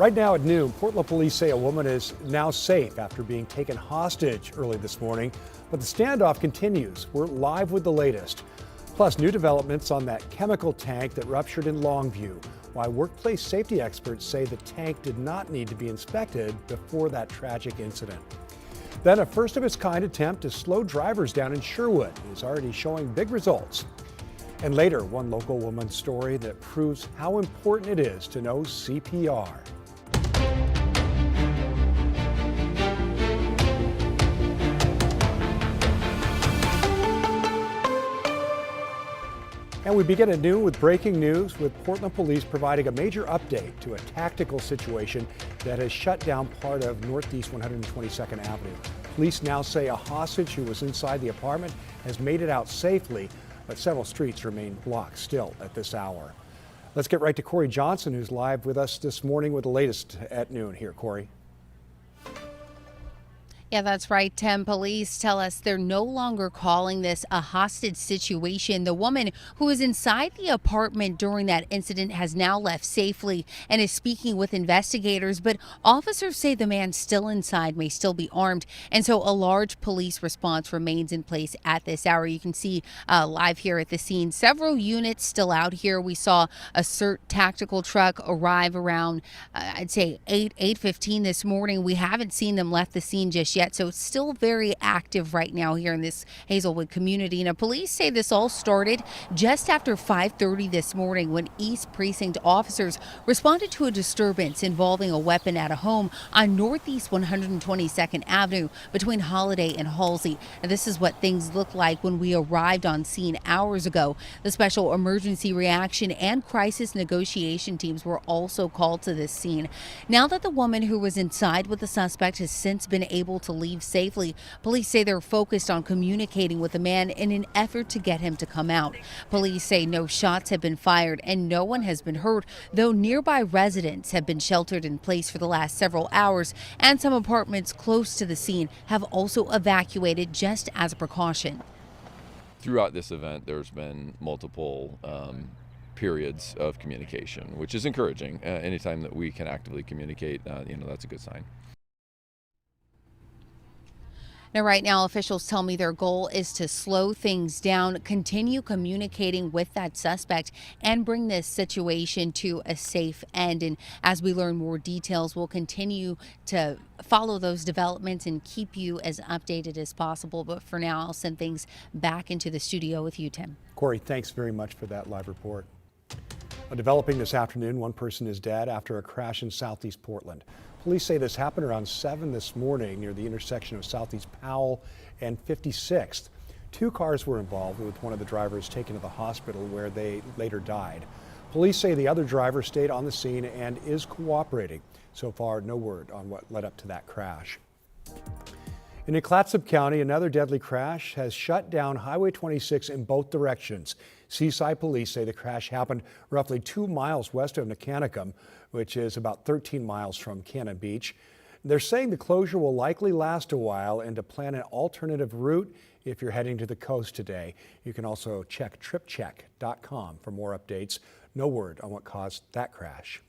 Right now at noon, Portland police say a woman is now safe after being taken hostage early this morning, but the standoff continues. We're live with the latest. Plus, new developments on that chemical tank that ruptured in Longview. Why workplace safety experts say the tank did not need to be inspected before that tragic incident. Then a first-of-its-kind attempt to slow drivers down in Sherwood is already showing big results. And later, one local woman's story that proves how important it is to know CPR. And we begin at noon with breaking news, with Portland police providing a major update to a tactical situation that has shut down part of Northeast 122nd Avenue. Police now say a hostage who was inside the apartment has made it out safely, but several streets remain blocked still at this hour. Let's get right to Corey Johnson, who's live with us this morning with the latest at noon. Here, Corey. Yeah, that's right, Tim. Police tell us they're no longer calling this a hostage situation. The woman who was inside the apartment during that incident has now left safely and is speaking with investigators, but officers say the man still inside may still be armed, and so a large police response remains in place at this hour. You can see live here at the scene, several units still out here. We saw a CERT tactical truck arrive around, I'd say 8:15 this morning. We haven't seen them left the scene just yet. So it's still very active right now here in this Hazelwood community. Now, police say this all started just after 5:30 this morning when East Precinct officers responded to a disturbance involving a weapon at a home on Northeast 122nd Avenue between Holiday and Halsey. Now, this is what things looked like when we arrived on scene hours ago. The special emergency reaction and crisis negotiation teams were also called to this scene. Now that the woman who was inside with the suspect has since been able to leave safely, police say they're focused on communicating with the man in an effort to get him to come out. Police say no shots have been fired and no one has been hurt, though nearby residents have been sheltered in place for the last several hours, and some apartments close to the scene have also evacuated just as a precaution. Throughout this event, there's been multiple periods of communication, which is encouraging. Anytime that we can actively communicate, that's a good sign. Now, right now, officials tell me their goal is to slow things down, continue communicating with that suspect, and bring this situation to a safe end. And as we learn more details, we'll continue to follow those developments and keep you as updated as possible. But for now, I'll send things back into the studio with you, Tim. Corey, thanks very much for that live report. Developing this afternoon, one person is dead after a crash in southeast Portland. Police say this happened around 7 this morning near the intersection of Southeast Powell and 56th. 2 cars were involved, with one of the drivers taken to the hospital where they later died. Police say the other driver stayed on the scene and is cooperating. So far, no word on what led up to that crash. In Clatsop County, another deadly crash has shut down Highway 26 in both directions. Seaside police say the crash happened roughly 2 miles west of Nicanicum, which is about 13 miles from Cannon Beach. They're saying the closure will likely last a while and to plan an alternative route if you're heading to the coast today. You can also check tripcheck.com for more updates. No word on what caused that crash.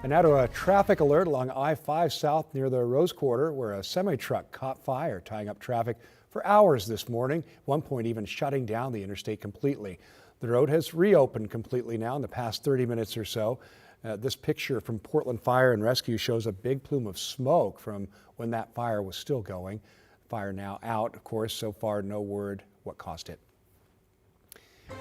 And now to a traffic alert along I-5 South near the Rose Quarter, where a semi-truck caught fire, tying up traffic for hours this morning, at one point even shutting down the interstate completely. The road has reopened completely now in the past 30 minutes or so. This picture from Portland Fire and Rescue shows a big plume of smoke from when that fire was still going. Fire now out, of course. So far, no word what caused it.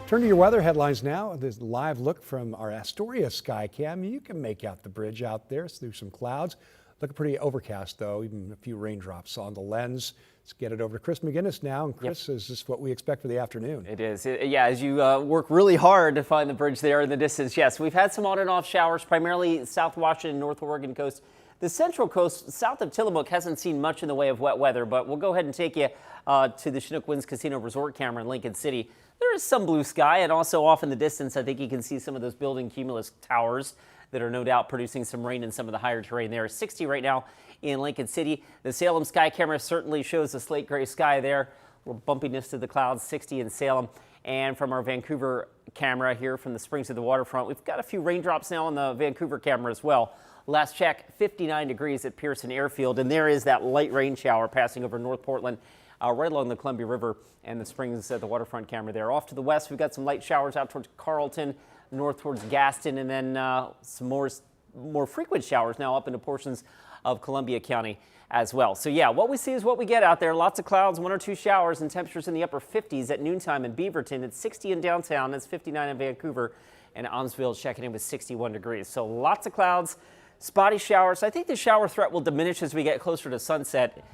Turn to your weather headlines now. This live look from our Astoria Skycam. You can make out the bridge out there through some clouds. Looking pretty overcast, though, even a few raindrops on the lens. Let's get it over to Chris McGinnis now. And Chris, Is this what we expect for the afternoon? It is. Yeah, as you work really hard to find the bridge there in the distance. Yes, we've had some on and off showers, primarily South Washington, North Oregon coast. The central coast south of Tillamook hasn't seen much in the way of wet weather, but we'll go ahead and take you to the Chinook Winds Casino Resort camera in Lincoln City. There is some blue sky, and also off in the distance, I think you can see some of those building cumulus towers that are no doubt producing some rain in some of the higher terrain there. 60 right now in Lincoln City. The Salem sky camera certainly shows a slate gray sky there. A little bumpiness to the clouds, 60 in Salem. And from our Vancouver camera here from the Springs of the Waterfront, we've got a few raindrops now on the Vancouver camera as well. Last check, 59 degrees at Pearson Airfield, and there is that light rain shower passing over North Portland, right along the Columbia River and the Springs at the waterfront camera there. Off to the west, we've got some light showers out towards Carlton, north towards Gaston, and then some more frequent showers now up into portions of Columbia County as well. So yeah, what we see is what we get out there. Lots of clouds, 1 or 2 showers, and temperatures in the upper 50s at noontime in Beaverton. It's 60 in downtown. It's 59 in Vancouver, and Almsville checking in with 61 degrees. So lots of clouds, spotty showers. I think the shower threat will diminish as we get closer to sunset.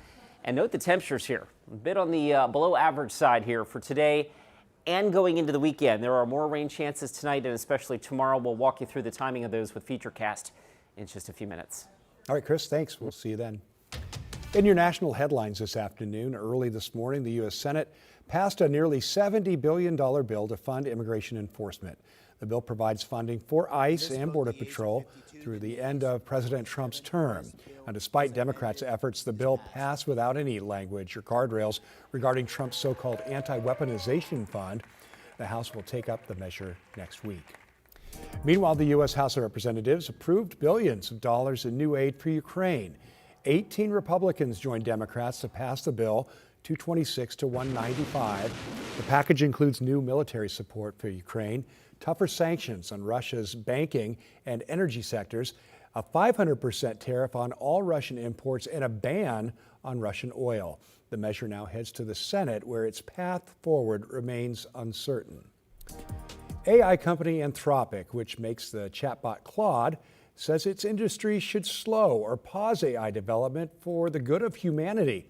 And note the temperatures here, a bit on the below average side here for today and going into the weekend. There are more rain chances tonight and especially tomorrow. We'll walk you through the timing of those with Futurecast in just a few minutes. All right, Chris, thanks. We'll see you then. In your national headlines this afternoon, early this morning, the U.S. Senate passed a nearly $70 billion bill to fund immigration enforcement. The bill provides funding for ICE and Border Patrol through the end of President Trump's term. Now, despite Democrats' efforts, the bill passed without any language or guardrails regarding Trump's so-called anti-weaponization fund. The House will take up the measure next week. Meanwhile, the U.S. House of Representatives approved billions of dollars in new aid for Ukraine. 18 Republicans joined Democrats to pass the bill, 226 to 195. The package includes new military support for Ukraine, tougher sanctions on Russia's banking and energy sectors, a 500% tariff on all Russian imports, and a ban on Russian oil. The measure now heads to the Senate, where its path forward remains uncertain. AI company Anthropic, which makes the chatbot Claude, says its industry should slow or pause AI development for the good of humanity.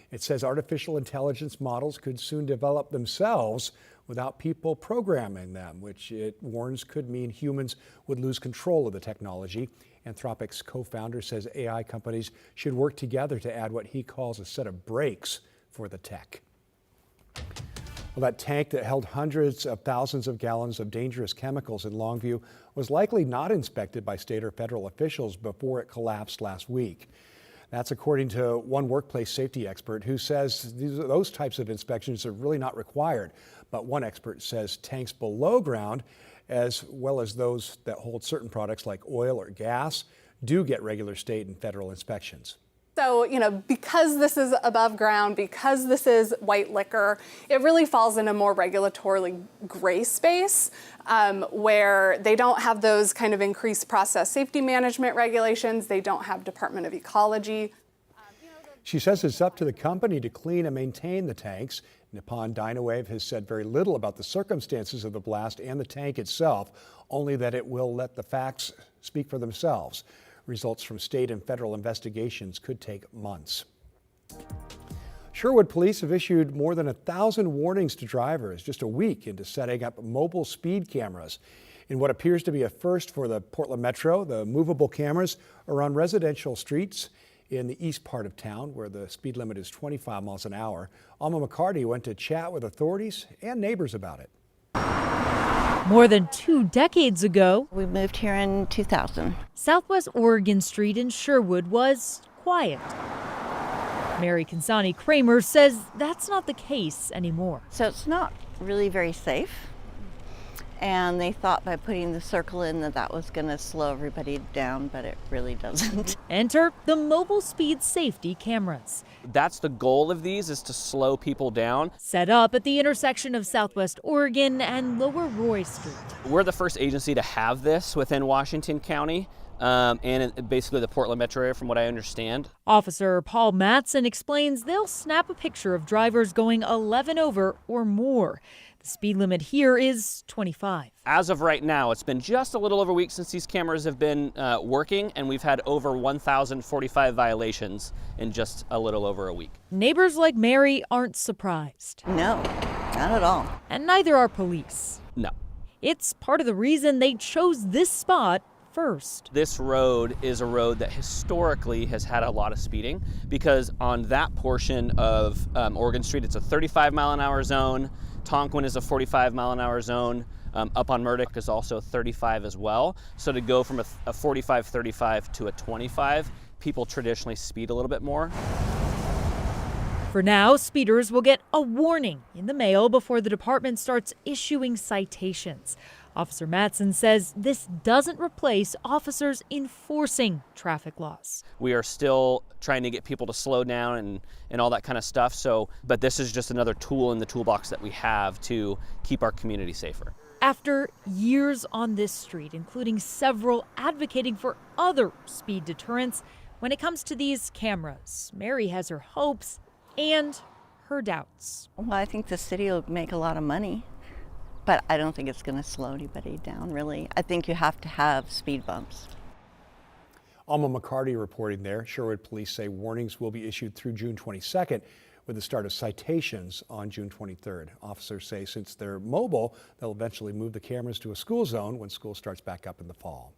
It says artificial intelligence models could soon develop themselves without people programming them, which it warns could mean humans would lose control of the technology. Anthropic's co-founder says AI companies should work together to add what he calls a set of brakes for the tech. Well, that tank that held hundreds of thousands of gallons of dangerous chemicals in Longview was likely not inspected by state or federal officials before it collapsed last week. That's according to one workplace safety expert who says those types of inspections are really not required. But one expert says tanks below ground, as well as those that hold certain products like oil or gas, do get regular state and federal inspections. So, because this is above ground, because this is white liquor, it really falls in a more regulatorily gray space where they don't have those kind of increased process safety management regulations. They don't have Department of Ecology. She says it's up to the company to clean and maintain the tanks. Nippon Dynawave has said very little about the circumstances of the blast and the tank itself, only that it will let the facts speak for themselves. Results from state and federal investigations could take months. Sherwood police have issued more than 1,000 warnings to drivers just a week into setting up mobile speed cameras. In what appears to be a first for the Portland Metro, the movable cameras are on residential streets in the east part of town where the speed limit is 25 miles an hour. Alma McCarty went to chat with authorities and neighbors about it. More than 2 decades ago, We moved here in 2000. Southwest Oregon Street in Sherwood was quiet. Mary Kansani Kramer says that's not the case anymore. So it's not really very safe. And they thought by putting the circle in that was going to slow everybody down, but it really doesn't. Enter the mobile speed safety cameras. That's the goal of these, is to slow people down. Set up at the intersection of Southwest Oregon and Lower Roy Street. We're the first agency to have this within Washington County and basically the Portland metro area, from what I understand. Officer Paul Matson explains they'll snap a picture of drivers going 11 over or more. The speed limit here is 25. As of right now, it's been just a little over a week since these cameras have been working, and we've had over 1,045 violations in just a little over a week. Neighbors like Mary aren't surprised. No, not at all. And neither are police. No. It's part of the reason they chose this spot first. This road is a road that historically has had a lot of speeding, because on that portion of Oregon Street, it's a 35 mile an hour zone. Tonquin is a 45 mile an hour zone. Up on Murdoch is also 35 as well. So to go from a 45-35 to a 25, people traditionally speed a little bit more. For now, speeders will get a warning in the mail before the department starts issuing citations. Officer Mattson says this doesn't replace officers enforcing traffic laws. We are still trying to get people to slow down and all that kind of stuff. But this is just another tool in the toolbox that we have to keep our community safer. After years on this street, including several advocating for other speed deterrents, when it comes to these cameras, Mary has her hopes and her doubts. Well, I think the city will make a lot of money, but I don't think it's going to slow anybody down, really. I think you have to have speed bumps. Alma McCarty reporting there. Sherwood police say warnings will be issued through June 22nd with the start of citations on June 23rd. Officers say since they're mobile, they'll eventually move the cameras to a school zone when school starts back up in the fall.